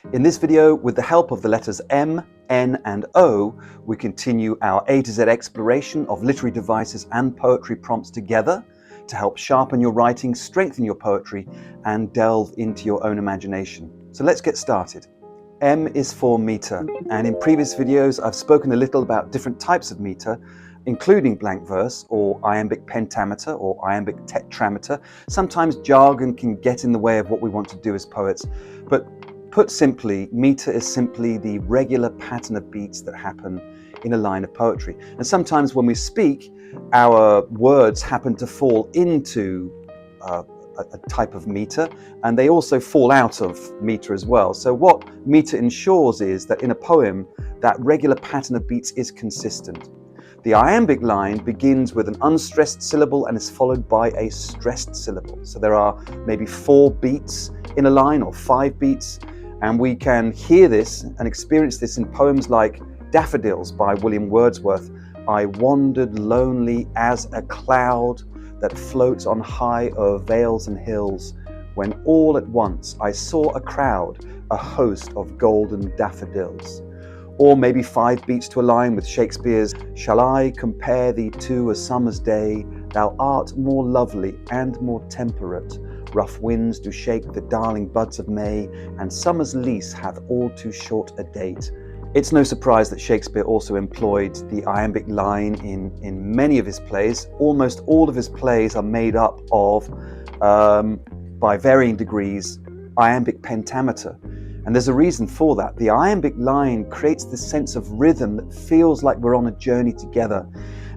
In this video, with the help of the letters M, N and O, we continue our A to Z exploration of literary devices and poetry prompts together to help sharpen your writing, strengthen your poetry, and delve into your own imagination. So let's get started. M is for meter, and in previous videos I've spoken a little about different types of meter, including blank verse or iambic pentameter or iambic tetrameter. Sometimes jargon can get in the way of what we want to do as poets, but put simply, meter is simply the regular pattern of beats that happen in a line of poetry. And sometimes when we speak, our words happen to fall into a type of meter, and they also fall out of meter as well. So what meter ensures is that in a poem, that regular pattern of beats is consistent. The iambic line begins with an unstressed syllable and is followed by a stressed syllable. So there are maybe 4 beats in a line or 5 beats, and we can hear this and experience this in poems like Daffodils by William Wordsworth. I wandered lonely as a cloud that floats on high o'er vales and hills, when all at once I saw a crowd, a host of golden daffodils. Or maybe 5 beats to a line with Shakespeare's Shall I compare thee to a summer's day? Thou art more lovely and more temperate. Rough winds do shake the darling buds of May, and summer's lease hath all too short a date. It's no surprise that Shakespeare also employed the iambic line in many of his plays. Almost all of his plays are made up of, by varying degrees, iambic pentameter. And there's a reason for that. The iambic line creates this sense of rhythm that feels like we're on a journey together.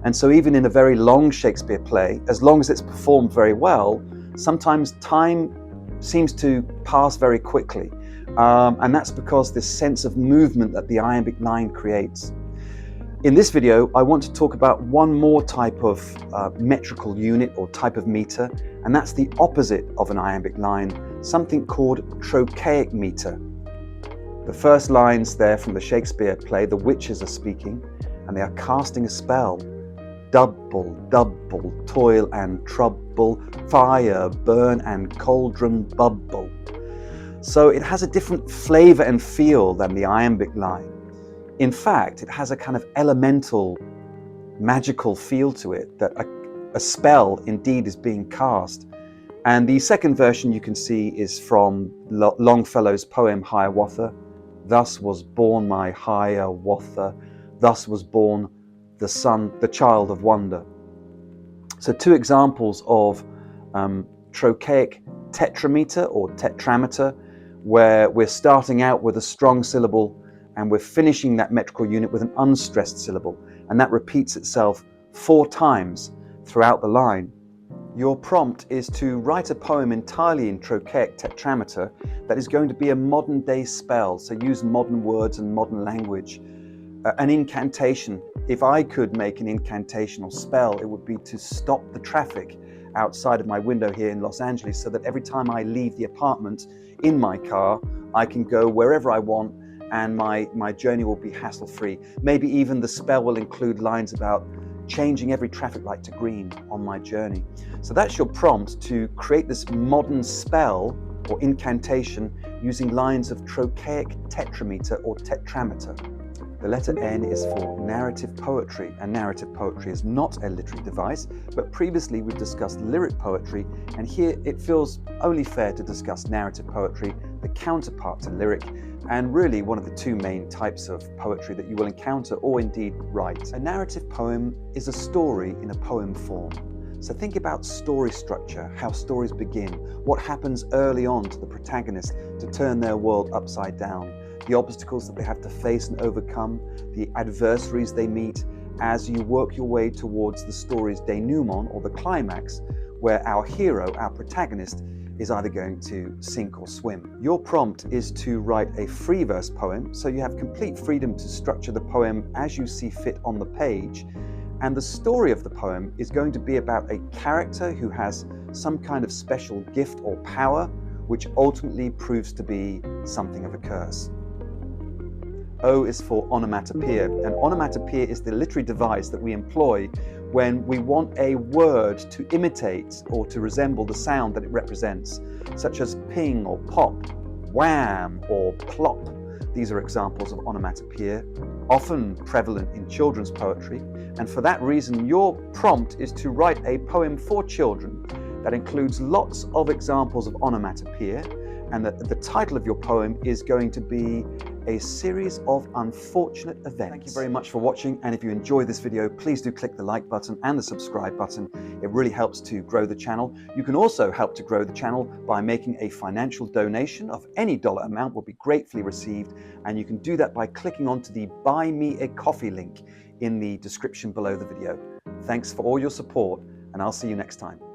And so even in a very long Shakespeare play, as long as it's performed very well, sometimes time seems to pass very quickly. And that's because this sense of movement that the iambic line creates. In this video, I want to talk about one more type of metrical unit or type of meter, and that's the opposite of an iambic line, something called trochaic meter. The first lines there from the Shakespeare play, the witches are speaking, and they are casting a spell. Double, double, toil and trouble, fire, burn and cauldron bubble. So it has a different flavor and feel than the iambic line. In fact, it has a kind of elemental, magical feel to it, that a spell indeed is being cast. And the second version you can see is from Longfellow's poem Hiawatha. Thus was born my Hiawatha, thus was born the son, the child of wonder. So 2 examples of trochaic tetrameter or tetrameter, where we're starting out with a strong syllable and we're finishing that metrical unit with an unstressed syllable, and that repeats itself 4 times throughout the line. Your prompt is to write a poem entirely in trochaic tetrameter that is going to be a modern day spell, so use modern words and modern language. An incantation. If I could make an incantation or spell, it would be to stop the traffic outside of my window here in Los Angeles, so that every time I leave the apartment in my car, I can go wherever I want and my journey will be hassle-free. Maybe even the spell will include lines about changing every traffic light to green on my journey. So that's your prompt to create this modern spell or incantation using lines of trochaic tetrameter or tetrameter. The letter N is for narrative poetry, and narrative poetry is not a literary device, but previously we've discussed lyric poetry, and here it feels only fair to discuss narrative poetry, the counterpart to lyric, and really one of the 2 main types of poetry that you will encounter or indeed write. A narrative poem is a story in a poem form. So think about story structure, how stories begin, what happens early on to the protagonist to turn their world upside down, the obstacles that they have to face and overcome, the adversaries they meet as you work your way towards the story's denouement or the climax, where our hero, our protagonist, is either going to sink or swim. Your prompt is to write a free verse poem, so you have complete freedom to structure the poem as you see fit on the page, and the story of the poem is going to be about a character who has some kind of special gift or power, which ultimately proves to be something of a curse. O is for onomatopoeia, and onomatopoeia is the literary device that we employ when we want a word to imitate or to resemble the sound that it represents, such as ping or pop, wham or plop. These are examples of onomatopoeia, often prevalent in children's poetry, and for that reason your prompt is to write a poem for children that includes lots of examples of onomatopoeia, and the title of your poem is going to be A Series of Unfortunate Events. Thank you very much for watching, and if you enjoy this video, please do click the like button and the subscribe button. It really helps to grow the channel. You can also help to grow the channel by making a financial donation of any dollar amount will be gratefully received, and you can do that by clicking onto the Buy Me a Coffee link in the description below the video. Thanks for all your support, and I'll see you next time.